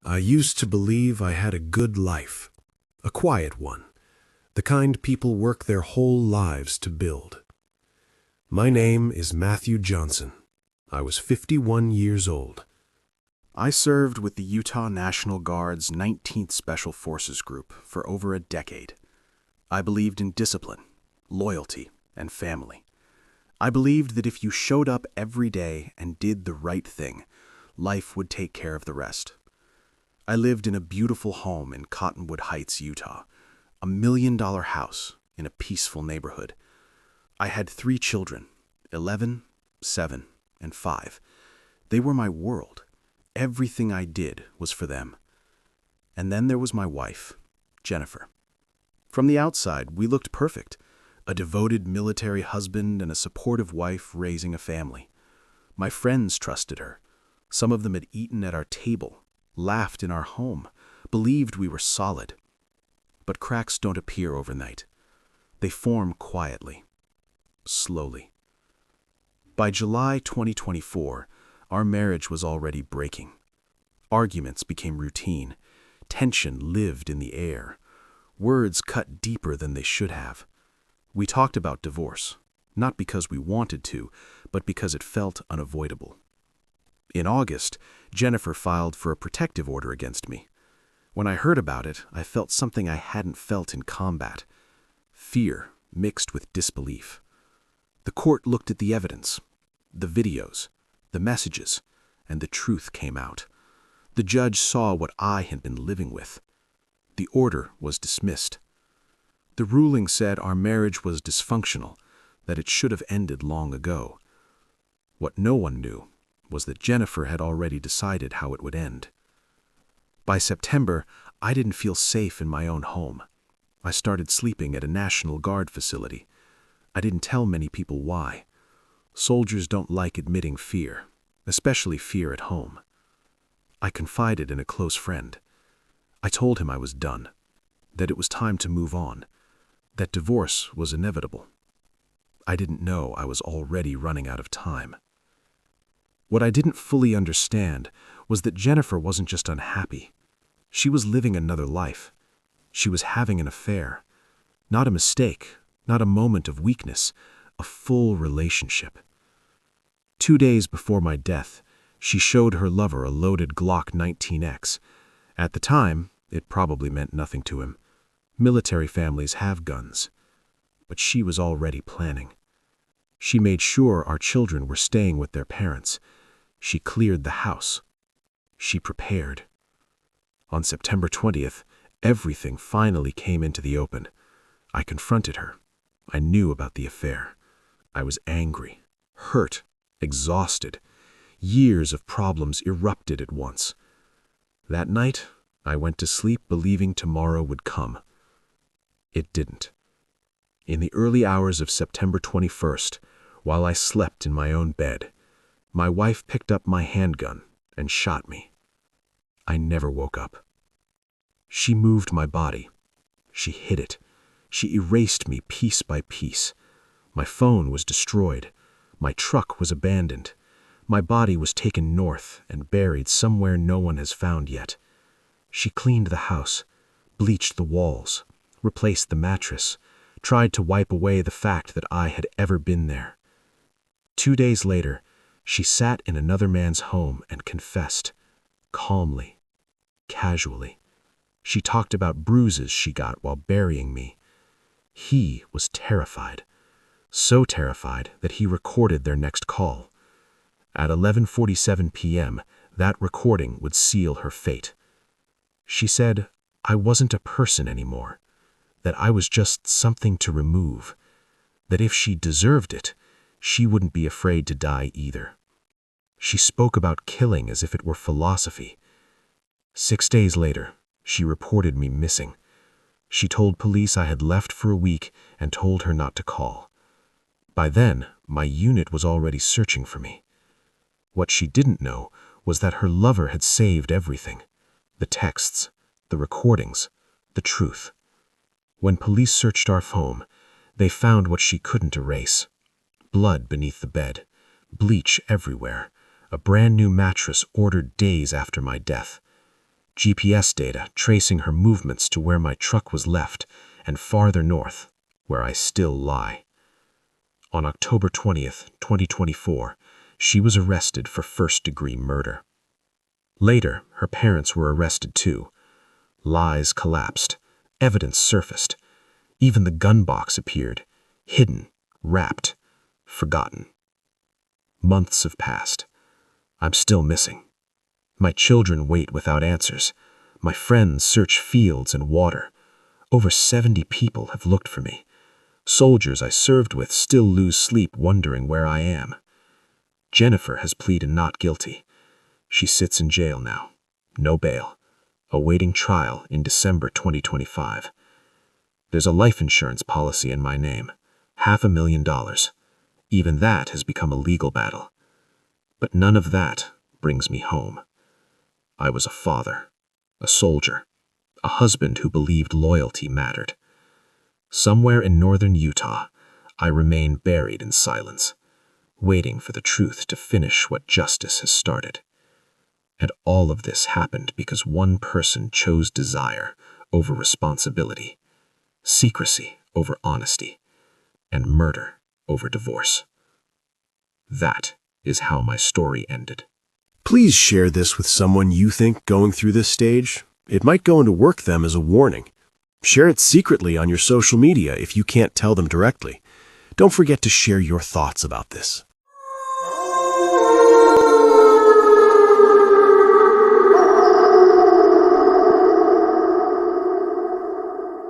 I used to believe I had a good life, a quiet one, the kind people work their whole lives to build. My name is Matthew Johnson. I was 51 years old. I served with the Utah National Guard's 19th Special Forces Group for over a decade. I believed in discipline, loyalty, and family. I believed that if you showed up every day and did the right thing, life would take care of the rest. I lived in a beautiful home in Cottonwood Heights, Utah, a $1 million house in a peaceful neighborhood. I had 3 children, 11, 7, and 5. They were my world. Everything I did was for them. And then there was my wife, Jennifer. From the outside, we looked perfect. A devoted military husband and a supportive wife raising a family. My friends trusted her. Some of them had eaten at our table, laughed in our home, believed we were solid. But cracks don't appear overnight. They form quietly, slowly. By July 2024, our marriage was already breaking. Arguments became routine. Tension lived in the air. Words cut deeper than they should have. We talked about divorce, not because we wanted to, but because it felt unavoidable. In August, Jennifer filed for a protective order against me. When I heard about it, I felt something I hadn't felt in combat. Fear mixed with disbelief. The court looked at the evidence, the videos, the messages, and the truth came out. The judge saw what I had been living with. The order was dismissed. The ruling said our marriage was dysfunctional, that it should have ended long ago. What no one knew was that Jennifer had already decided how it would end. By September, I didn't feel safe in my own home. I started sleeping at a National Guard facility. I didn't tell many people why. Soldiers don't like admitting fear, especially fear at home. I confided in a close friend. I told him I was done, that it was time to move on, that divorce was inevitable. I didn't know I was already running out of time. What I didn't fully understand was that Jennifer wasn't just unhappy. She was living another life. She was having an affair. Not a mistake, not a moment of weakness, a full relationship. 2 days before my death, she showed her lover a loaded Glock 19X. At the time, it probably meant nothing to him. Military families have guns. But she was already planning. She made sure our children were staying with their parents. She cleared the house. She prepared. On September 20th, everything finally came into the open. I confronted her. I knew about the affair. I was angry, hurt, exhausted. Years of problems erupted at once. That night, I went to sleep believing tomorrow would come. It didn't. In the early hours of September 21st, while I slept in my own bed, my wife picked up my handgun and shot me. I never woke up. She moved my body. She hid it. She erased me piece by piece. My phone was destroyed. My truck was abandoned. My body was taken north and buried somewhere no one has found yet. She cleaned the house, bleached the walls, replaced the mattress, tried to wipe away the fact that I had ever been there. 2 days later, she sat in another man's home and confessed, calmly, casually. She talked about bruises she got while burying me. He was terrified, so terrified that he recorded their next call. At 11:47 p.m., that recording would seal her fate. She said I wasn't a person anymore, that I was just something to remove, that if she deserved it, she wouldn't be afraid to die either. She spoke about killing as if it were philosophy. 6 days later, she reported me missing. She told police I had left for a week and told her not to call. By then, my unit was already searching for me. What she didn't know was that her lover had saved everything: the texts, the recordings, the truth. When police searched our home, they found what she couldn't erase: blood beneath the bed, bleach everywhere, a brand new mattress ordered days after my death. GPS data tracing her movements to where my truck was left and farther north, where I still lie. On October 20th, 2024, she was arrested for first-degree murder. Later, her parents were arrested too. Lies collapsed. Evidence surfaced. Even the gun box appeared, hidden, wrapped, forgotten. Months have passed. I'm still missing. My children wait without answers. My friends search fields and water. Over 70 people have looked for me. Soldiers I served with still lose sleep wondering where I am. Jennifer has pleaded not guilty. She sits in jail now. No bail. Awaiting trial in December 2025. There's a life insurance policy in my name. $500,000. Even that has become a legal battle. But none of that brings me home. I was a father, a soldier, a husband who believed loyalty mattered. Somewhere in northern Utah, I remain buried in silence, waiting for the truth to finish what justice has started. And all of this happened because one person chose desire over responsibility, secrecy over honesty, and murder over divorce. That is how my story ended. Please share this with someone you think going through this stage. It might go into work them as a warning. Share it secretly on your social media if you can't tell them directly. Don't forget to share your thoughts about this.